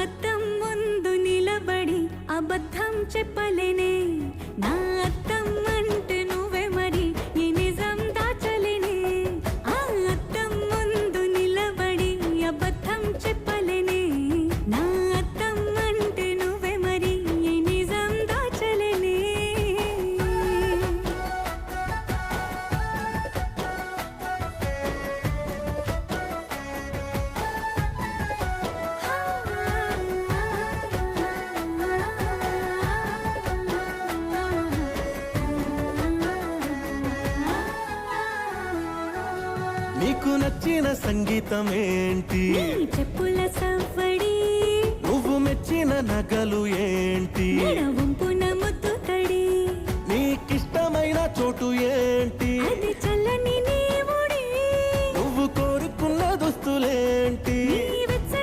అద్దం ముందు నిలబడి అబద్ధం చెప్పలేనే నా అద్దం అంటే నువ్వే మరి ఈ నిజం దాచలేనే ఆ అద్దం ముందు నిలబడి అబద్ధం చెప్పలేనే నా అద్దం అంటే నువ్వే మరి ఈ నిజం దాచలేనే నీకు నచ్చిన సంగీతం ఏంటి నీ చెప్పుల సవ్వడి నువ్వు మెచ్చిన నగలు ఏంటి వంపున ముద్దు తడి నీకిష్టమైన చోటు ఏంటి అది చల్ల